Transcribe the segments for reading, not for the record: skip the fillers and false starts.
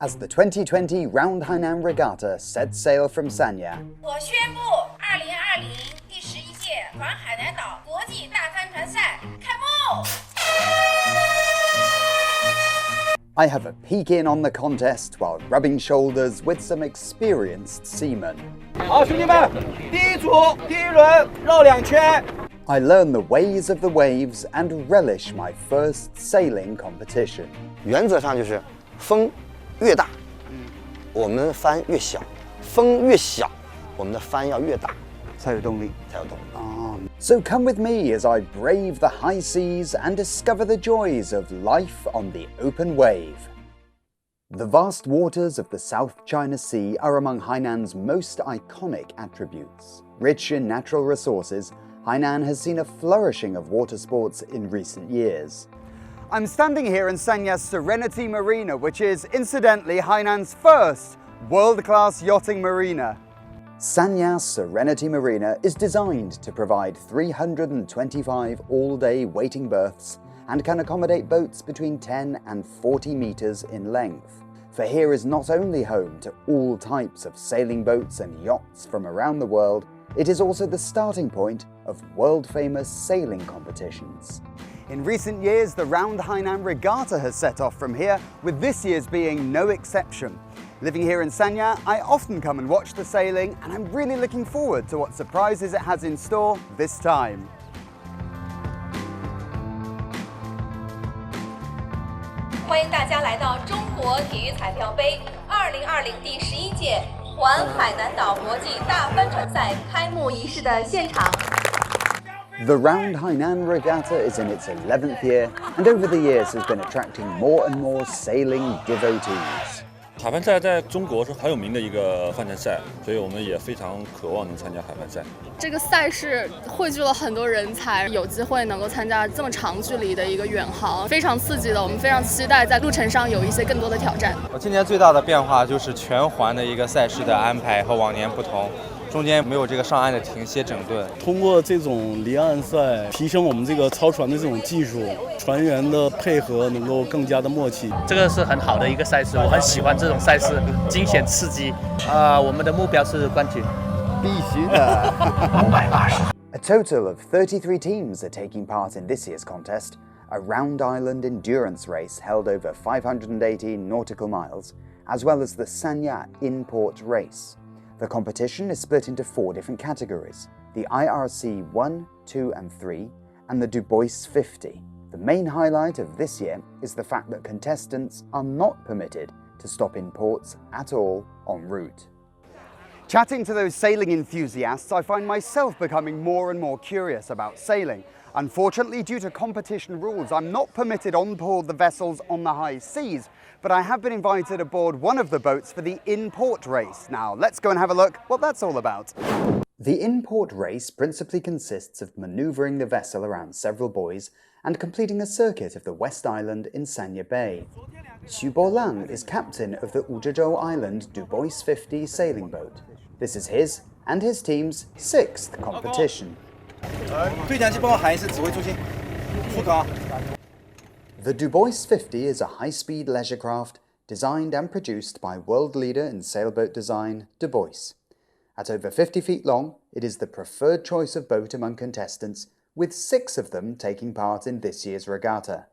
as the 2020 Round-Hainan Regatta sets sail from Sanya. 我宣布，2020第11届环海南岛国际大帆船赛开幕。 I have a peek in on the contest while rubbing shoulders with some experienced seamen. 好，兄弟们，第一组第一轮绕2圈。 I learn the ways of the waves and relish my first sailing competition. 原则上就是风越大，我们帆越小；风越小，我们的帆要越大，才有动力。 才有动力。 So come with me as I brave the high seas and discover the joys of life on the open wave. The vast waters of the South China Sea are among Hainan's most iconic attributes. Rich in natural resources, Hainan has seen a flourishing of water sports in recent years. I'm standing here in Sanya's Serenity Marina, which is, incidentally, Hainan's first world-class yachting marina. Sanya's Serenity Marina is designed to provide 325 all-day waiting berths and can accommodate boats between 10 and 40 meters in length. For here is not only home to all types of sailing boats and yachts from around the world, it is also the starting point of world-famous sailing competitions. In recent years, the Round-Hainan Regatta has set off from here, with this year's being no exception. Living here in Sanya, I often come and watch the sailing, and I'm really looking forward to what surprises it has in store this time. 欢迎大家来到中国体育彩票杯2020第11届环海南岛国际大帆船赛开幕仪式的现场。 The Round-Hainan Regatta is in its 11th year, and over the years has been attracting more and more sailing devotees. 海帆赛在中国是很有名的一个帆船赛，所以我们也非常渴望能参加海帆赛。这个赛事汇聚了很多人才，有机会能够参加这么长距离的一个远航，非常刺激的。我们非常期待在路程上有一些更多的挑战。今年最大的变化就是全环的一个赛事的安排和往年不同。 中间没有这个上岸的停歇整顿，通过这种离岸赛，提升我们这个操船的这种技术，船员的配合能够更加的默契。这个是很好的一个赛事，我很喜欢这种赛事，惊险刺激。我们的目标是冠军，必须的。580。A total of 33 teams are taking part in this year's contest, a round island endurance race held over 518 nautical miles, as well as the Sanya in-port race. The competition is split into 4 different categories: the IRC 1, 2 and 3, and the Du Bois 50. The main highlight of this year is the fact that contestants are not permitted to stop in ports at all en route. Chatting to those sailing enthusiasts, I find myself becoming more and more curious about sailing. Unfortunately, due to competition rules, I'm not permitted on board the vessels on the high seas, but I have been invited aboard one of the boats for the in-port race. Now, let's go and have a look what that's all about. The in-port race principally consists of manoeuvring the vessel around several buoys and completing a circuit of the West Island in Sanya Bay. Xu Lang is captain of the Wuzhezhou Island Du Bois 50 sailing boat. This is his and his team's 6th competition. The Du Bois 50 is a high-speed leisure craft designed and produced by world leader in sailboat design, Du Bois. At over 50 feet long, it is the preferred choice of boat among contestants, with 6 of them taking part in this year's regatta.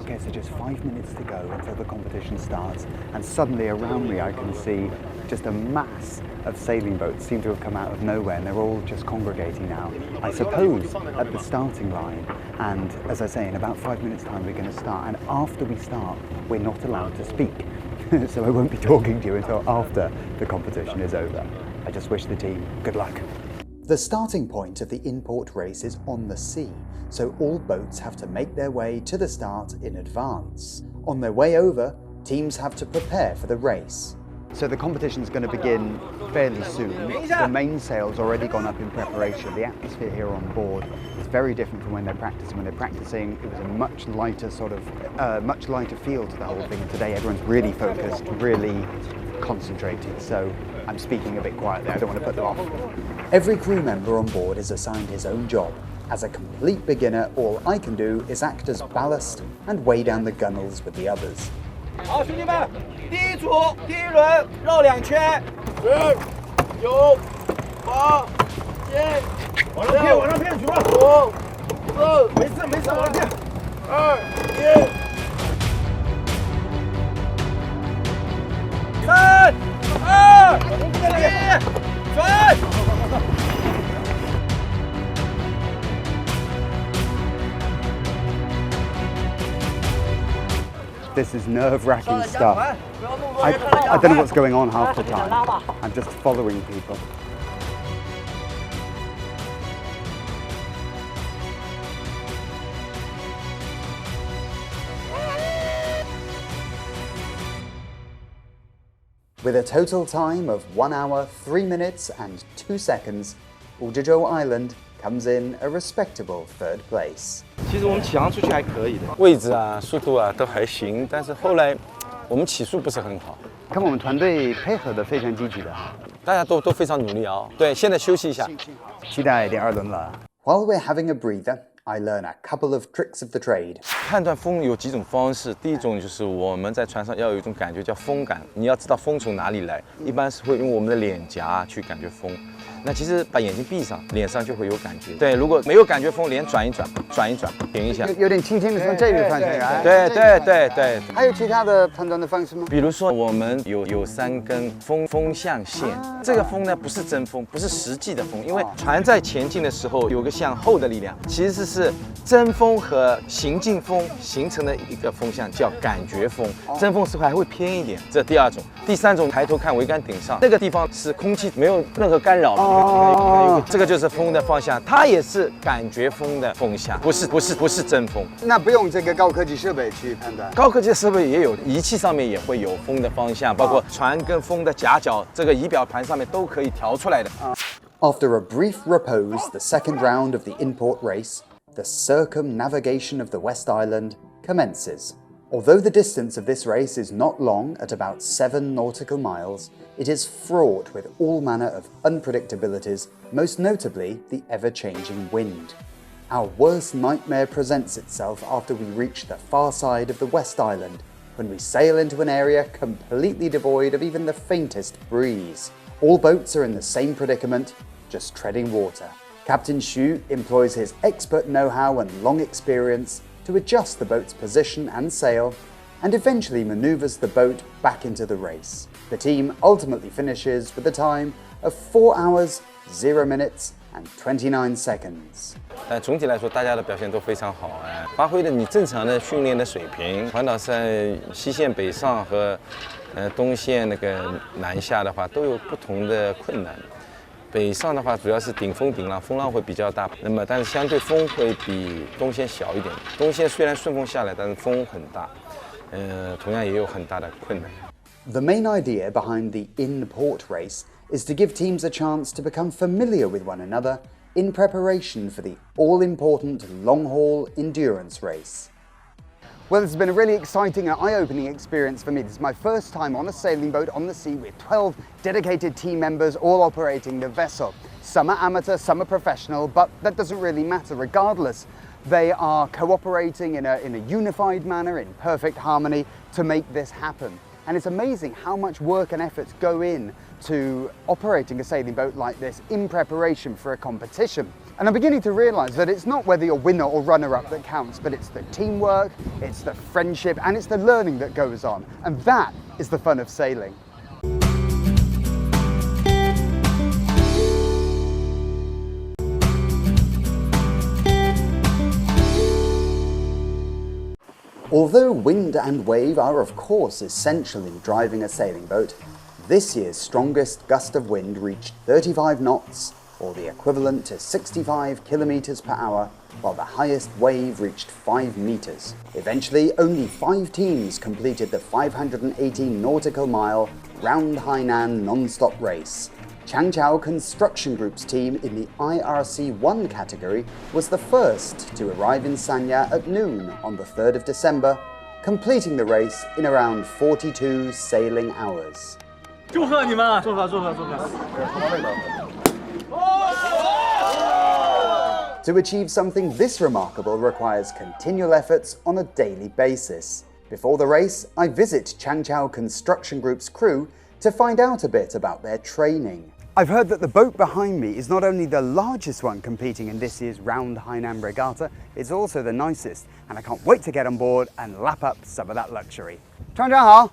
Okay, so just 5 minutes to go until the competition starts, and suddenly around me I can see just a mass of sailing boats seem to have come out of nowhere, and they're all just congregating now, I suppose, at the starting line. And as I say, in about 5 minutes' time we're going to start, and after we start, we're not allowed to speak. So I won't be talking to you until after the competition is over. I just wish the team good luck. The starting point of the in-port race is on the sea, so all boats have to make their way to the start in advance. On their way over, teams have to prepare for the race. So the competition is going to begin fairly soon. The mainsail's already gone up in preparation. The atmosphere here on board is very different from when they're practicing. When they're practicing, it was a much lighter much lighter feel to the whole thing. Today, everyone's really focused, really concentrated. So I'm speaking a bit quietly. I don't want to put them off. Every crew member on board is assigned his own job. As a complete beginner, all I can do is act as ballast and weigh down the gunnels with the others. 好，兄弟们，第一组第一轮绕2圈，10、9、8、7，往上骗，举了，5、4，没事，往上骗，2、1。3、2、1，转！ This is nerve-wracking stuff. I don't know what's going on half the time. I'm just following people. With a total time of 1 hour, 3 minutes and 2 seconds, Ujizhou Island comes in a respectable 3rd place. 其实我们起航出去还可以的，位置啊、速度啊都还行，但是后来我们起速不是很好。看我们团队配合的非常积极的，大家都非常努力啊。对，现在休息一下，期待第2轮了。While we're having a breather, I learn a couple of tricks of the trade. 判断风有几种方式，第一种就是我们在船上要有一种感觉叫风感，你要知道风从哪里来，一般是会用我们的脸颊去感觉风。那其实把眼睛闭上，脸上就会有感觉。对，如果没有感觉风，脸转一转，停一下，有点轻轻的从这边方向来。对。还有其他的判断的方式吗？比如说我们有3根风向线，这个风呢不是真风，不是实际的风，因为船在前进的时候有个向后的力量，其实是真风和行进风形成的一个风向，叫感觉风。真风是还会偏一点，这第2种。第3种，抬头看桅杆顶上，那个地方是空气没有任何干扰的。这个就是风的方向，它也是感觉风的风向，不是真风。那不用这个高科技设备去判断。高科技的设备也有，仪器上面也会有风的方向，包括船跟风的夹角，这个仪表盘上面都可以调出来的。After a brief repose, the second round of the import race, the circumnavigation of the West Island, commences. Although the distance of this race is not long, at about 7 nautical miles, it is fraught with all manner of unpredictabilities, most notably the ever-changing wind. Our worst nightmare presents itself after we reach the far side of the West Island, when we sail into an area completely devoid of even the faintest breeze. All boats are in the same predicament, just treading water. Captain Xu employs his expert know-how and long experience to adjust the boat's position and sail, and eventually maneuvers the boat back into the race. The team ultimately finishes with a time of 4 hours, 0 minutes, and 29 seconds. 但总体来说，大家的表现都非常好，发挥了你正常的训练的水平。环岛赛西线北上和东线那个南下的话，都有不同的困难。北上的话，主要是顶风顶浪，风浪会比较大。那么，但是相对风会比东线小一点。东线虽然顺风下来，但是风很大，同样也有很大的困难。The main idea behind the in-port race is to give teams a chance to become familiar with one another in preparation for the all-important long-haul endurance race. Well, this has been a really exciting and eye-opening experience for me. This is my first time on a sailing boat on the sea with 12 dedicated team members all operating the vessel. Some are amateur, some are professional, but that doesn't really matter. Regardless, they are cooperating in a unified manner, in perfect harmony to make this happen. And it's amazing how much work and efforts go in to operating a sailing boat like this in preparation for a competition. And I'm beginning to realise that it's not whether you're winner or runner-up that counts, but it's the teamwork, it's the friendship, and it's the learning that goes on. And that is the fun of sailing. Although wind and wave are of course essential in driving a sailing boat, this year's strongest gust of wind reached 35 knots, or the equivalent to 65 kilometers per hour, while the highest wave reached 5 meters. Eventually, only 5 teams completed the 580 nautical mile Round-Hainan non-stop race. Changqiao Construction Group's team in the IRC1 category was the first to arrive in Sanya at noon on the 3rd of December, completing the race in around 42 sailing hours. 祝贺你们！祝贺！ To achieve something this remarkable requires continual efforts on a daily basis. Before the race, I visit Changqiao Construction Group's crew to find out a bit about their training. I've heard that the boat behind me is not only the largest one competing in this year's Round-Hainan Regatta, it's also the nicest, and I can't wait to get on board and lap up some of that luxury. 船长好!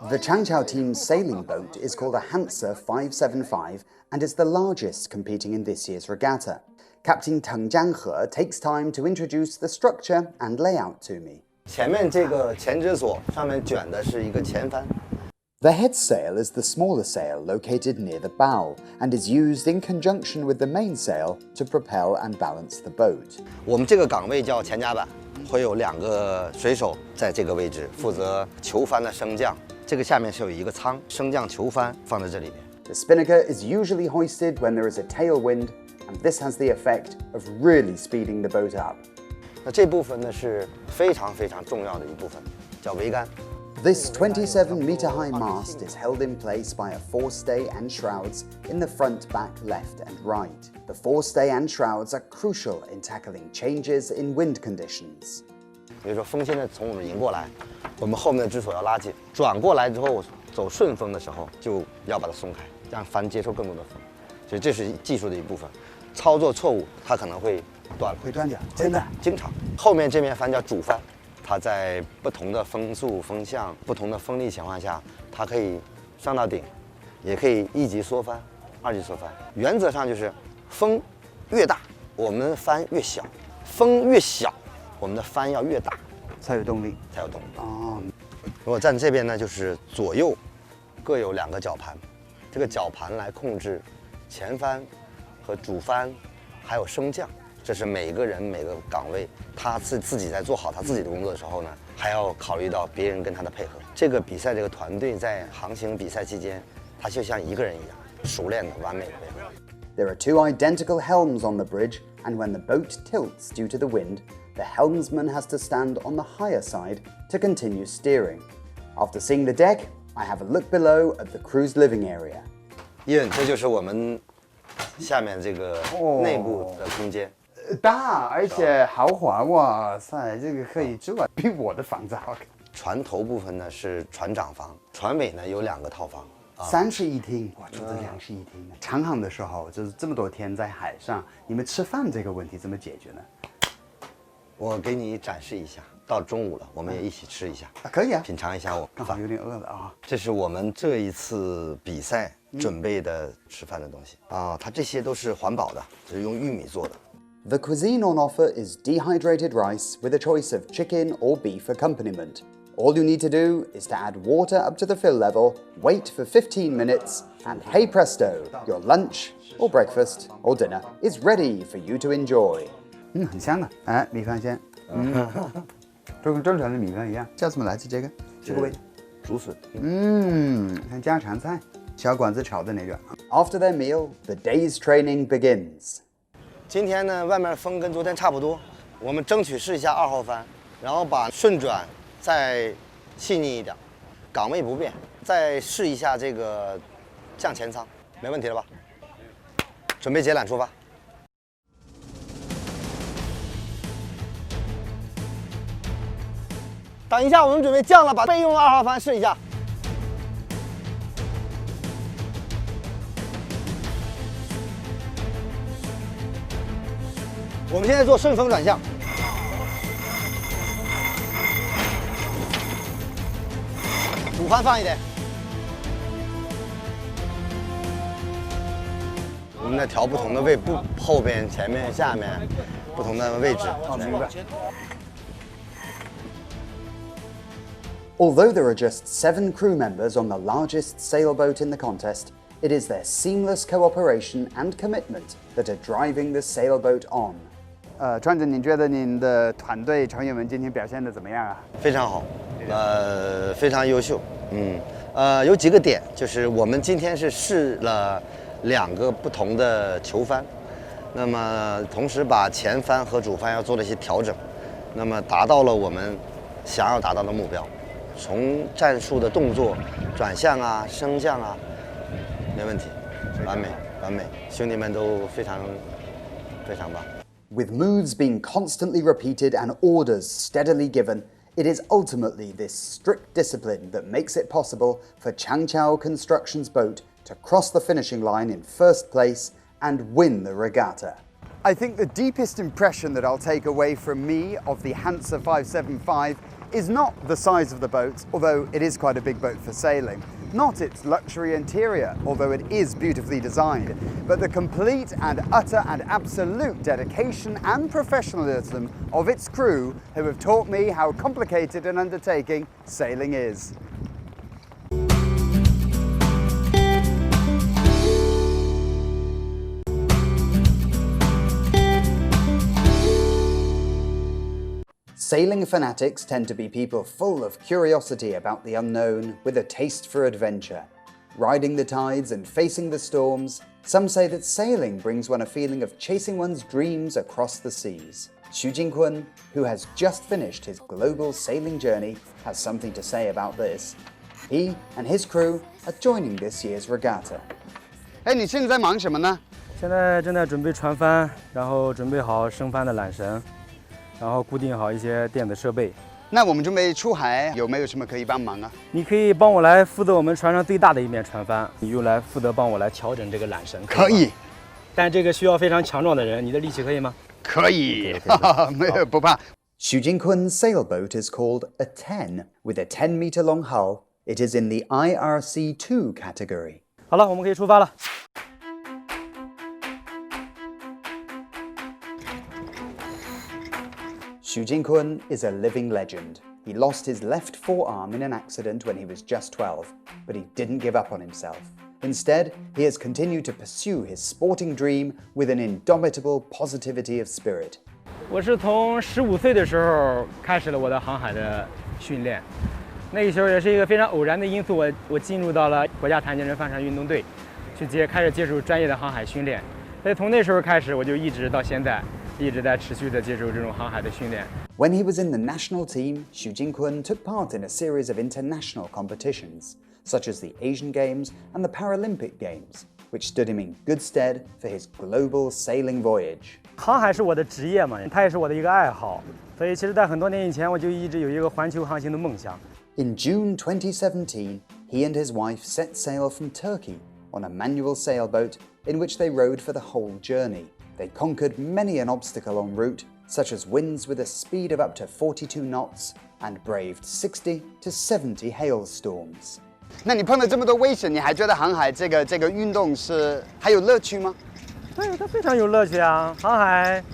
The Changqiao team's sailing boat is called a Hansa 575 and is the largest competing in this year's regatta. Captain Teng Jianghe takes time to introduce the structure and layout to me. 前面这个前支索上面卷的是一个前帆。 The head sail is the smaller sail located near the bow and is used in conjunction with the mainsail to propel and balance the boat. 我们这个岗位叫前甲板，会有2个水手在这个位置负责球帆的升降。这个下面是有一个舱，升降球帆放在这里面。The spinnaker is usually hoisted when there is a tailwind, and this has the effect of really speeding the boat up. 那这部分呢是非常非常重要的一部分，叫桅杆。 This 27-meter-high mast is held in place by a forestay and shrouds in the front, back, left, and right. The forestay and shrouds are crucial in tackling changes in wind conditions. 比如说风现在从我们迎过来，我们后面的支索要拉紧，转过来之后走顺风的时候就要把它松开，让帆接受更多的风。所以这是技术的一部分，操作错误它可能会断了，会断掉，真的。经常。后面这面帆叫主帆。 它在不同的风速、风向、不同的风力情况下，它可以上到顶，也可以1级缩帆、2级缩帆。原则上就是，风越大，我们帆越小；风越小，我们的帆要越大，才有动力，才有动力。哦。如果站这边呢，就是左右各有2个绞盘，这个绞盘来控制前帆和主帆，还有升降。 这是每个人每个岗位，他自己在做好他自己的工作的时候呢，还要考虑到别人跟他的配合。这个比赛这个团队在航行比赛期间，他就像一个人一样，熟练的、完美的配合。There are 2 identical helms on the bridge, and when the boat tilts due to the wind, the helmsman has to stand on the higher side to continue steering. After seeing the deck, I have a look below at the crew's living area. 这就是我们下面这个内部的空间。 大而且豪华，哇塞，这个可以住啊，比我的房子好看。船头部分呢是船长房，船尾呢有2个套房，3室1厅，哇，住的2室1厅。长航的时候就是这么多天在海上，你们吃饭这个问题怎么解决呢？我给你展示一下，到中午了，我们也一起吃一下。可以啊，品尝一下我刚好有点饿了啊。这是我们这一次比赛准备的吃饭的东西啊，它这些都是环保的，是用玉米做的。 The cuisine on offer is dehydrated rice with a choice of chicken or beef accompaniment. All you need to do is to add water up to the fill level, wait for 15 minutes, and hey presto, your lunch or breakfast or dinner is ready for you to enjoy. 很香的，哎，米饭先，就跟正常的米饭一样。叫什么来着？这个个味道，竹笋。像家常菜，小馆子炒的那个。After their meal, the day's training begins. 今天呢，外面风跟昨天差不多，我们争取试一下2号帆，然后把顺转再细腻一点，岗位不变，再试一下这个降前舱，没问题了吧？准备解缆出发。等一下，我们准备降了，把备用的2号帆试一下。 我们现在做顺风转向，主帆放一点。我们在调不同的位布，后边、前面、下面不同的位置。明白。 Although there are just 7 crew members on the largest sailboat in the contest, it is their seamless cooperation and commitment that are driving the sailboat on. 船长，你觉得您的团队成员们今天表现的怎么样啊？非常好，非常优秀。有几个点，就是我们今天是试了2个不同的球帆，那么同时把前帆和主帆要做了一些调整，那么达到了我们想要达到的目标。从战术的动作、转向啊、升降啊，没问题，完美，完美，兄弟们都非常棒。 With moves being constantly repeated and orders steadily given, It is ultimately this strict discipline that makes it possible for Changqiao Construction's boat to cross the finishing line in first place and win the regatta. I think the deepest impression that I'll take away from me of the Hansa 575 is not the size of the boat, although it is quite a big boat for sailing, not its luxury interior, although it is beautifully designed, but the complete and utter and absolute dedication and professionalism of its crew who have taught me how complicated an undertaking sailing is. Sailing fanatics tend to be people full of curiosity about the unknown, with a taste for adventure. Riding the tides and facing the storms, some say that sailing brings one a feeling of chasing one's dreams across the seas. Xu Jingkun, who has just finished his global sailing journey, has something to say about this. He and his crew are joining this year's regatta. 哎，你现在在忙什么呢？现在正在准备船帆，然后准备好升帆的缆绳。 然后固定好一些电子设备。那我们准备出海，有没有什么可以帮忙啊？你可以帮我来负责我们船上最大的一面船帆，你又来负责帮我来调整这个缆绳。可以，但这个需要非常强壮的人，你的力气可以吗？可以，没有不怕。Xu Jingkun's sailboat is called a 10, with a 10-meter long hull. It is in the IRC2 category. 好了，我们可以出发了。 Xu Jingkun is a living legend. He lost his left forearm in an accident when he was just 12, but he didn't give up on himself. Instead, he has continued to pursue his sporting dream with an indomitable positivity of spirit. 我是从15岁的时候开始了我的航海的训练，那个时候也是一个非常偶然的因素，我进入到了国家残疾人帆船运动队，开始接触专业的航海训练。所以从那时候开始，我就一直到现在。 一直在持续的接受这种航海的训练。When he was in the national team, Xu Jingkun took part in a series of international competitions, such as the Asian Games and the Paralympic Games, which stood him in good stead for his global sailing voyage. 航海是我的职业嘛，它也是我的一个爱好，所以其实，在很多年以前，我就一直有一个环球航行的梦想。In June 2017, he and his wife set sail from Turkey on a manual sailboat in which they rowed for the whole journey. They conquered many an obstacle en route, such as winds with a speed of up to 42 knots, and braved 60 to 70 hailstorms. 那你碰到这么多危险，你还觉得航海这个运动是还有乐趣吗？对，它非常有乐趣啊！航海，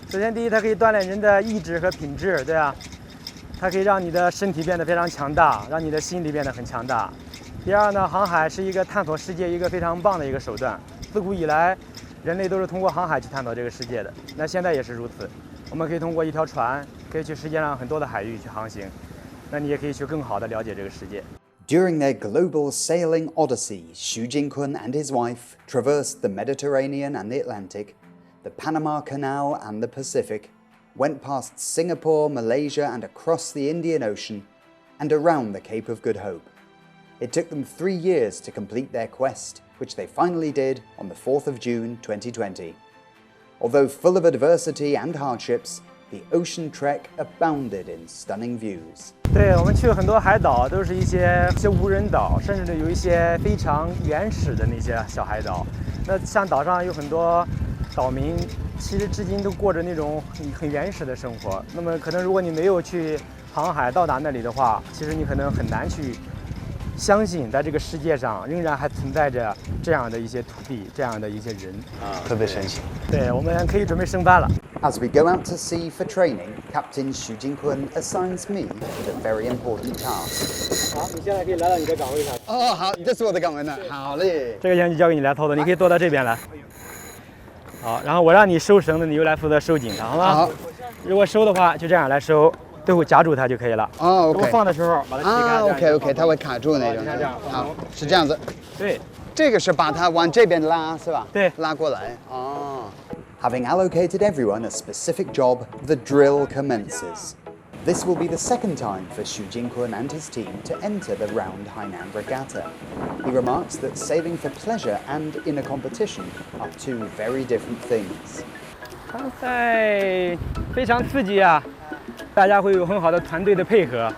首先第一，它可以锻炼人的意志和品质，对啊，它可以让你的身体变得非常强大，让你的心理变得很强大。第二呢，航海是一个探索世界一个非常棒的一个手段，自古以来。 人类都是通过航海去探索这个世界的，那现在也是如此。我们可以通过一条船，可以去世界上很多的海域去航行，那你也可以去更好的了解这个世界。During their global sailing odyssey, Xu Jingkun and his wife traversed the Mediterranean and the Atlantic, the Panama Canal and the Pacific, went past Singapore, Malaysia, and across the Indian Ocean, and around the Cape of Good Hope. It took them 3 years to complete their quest, which they finally did on the 4th of June 2020. Although full of adversity and hardships, the ocean trek abounded in stunning views. 对，我们去了很多海岛，都是一些无人岛，甚至有一些非常原始的那些小海岛。那像岛上有很多岛民，其实至今都过着那种很原始的生活。那么可能如果你没有去航海到达那里的话，其实你可能很难去。 相信在这个世界上仍然还存在着这样的一些土地，这样的一些人啊，特别神奇。对，我们可以准备升帆了。As we go out to sea for training, Captain Xu Jingkun assigns me with a very important task. 好，你现在可以来到你的岗位上。哦，好，这是我的岗位呢。好嘞。这个项就交给你来操作，你可以坐到这边来。好，然后我让你收绳子，你就来负责收紧它，好吗？好。如果收的话，就这样来收。 最后夹住它就可以了。哦 ，OK。如果放的时候把它踢开。OK，它会卡住那种。好，是这样子。对，这个是把它往这边拉，是吧？对，拉过来。哦。Having allocated everyone a specific job, the drill commences. This will be the second time for Xu Jingkun and his team to enter the Round-Hainan Regatta. He remarks that sailing for pleasure and in a competition are two very different things. 航海非常刺激啊！大家会有很好的团队的配合。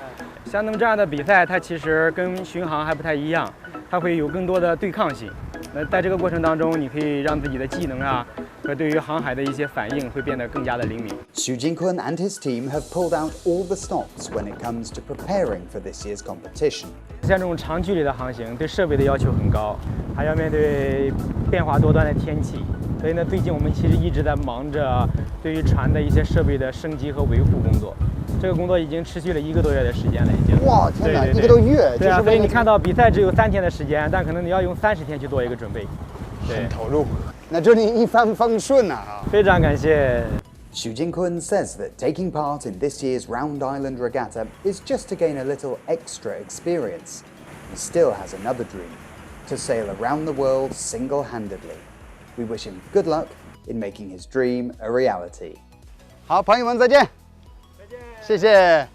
像那么这样的比赛，它其实跟巡航还不太一样，它会有更多的对抗性。那在这个过程当中，你可以让自己的技能啊和对于航海的一些反应会变得更加的灵敏。Xu Jingkun and his team have pulled out all the stops when it comes to preparing for this year's competition. 像这种长距离的航行，对设备的要求很高，还要面对变化多端的天气。所以呢，最近我们其实一直在忙着对于船的一些设备的升级和维护工作。这个工作已经持续了1个多月的时间了，已经。哇，天哪对对对，1个多月！对啊，所以你看到比赛只有3天的时间，但可能你要用30天去做一个准备。很投入。那祝你一帆风顺啊！非常感谢。Xu Jingkun says that taking part in this year's Round-Hainan Regatta is just to gain a little extra experience. He still has another dream, to sail around the world single-handedly. We wish him good luck in making his dream a reality. 好，朋友们再见。再见。谢谢。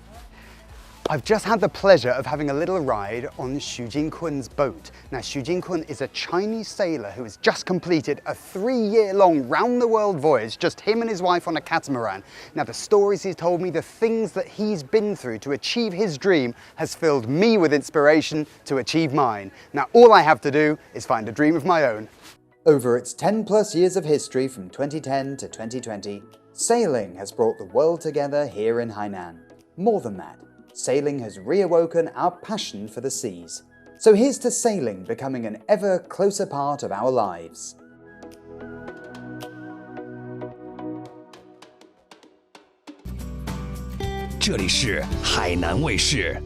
I've just had the pleasure of having a little ride on Xu Jingkun's boat. Now, Xu Jingkun is a Chinese sailor who has just completed a 3-year-long round-the-world voyage, just him and his wife on a catamaran. Now, the stories he's told me, the things that he's been through to achieve his dream has filled me with inspiration to achieve mine. Now, all I have to do is find a dream of my own. Over its 10+ years of history from 2010 to 2020, sailing has brought the world together here in Hainan. More than that, sailing has reawoken our passion for the seas. So here's to sailing becoming an ever closer part of our lives. 这里是海南卫视。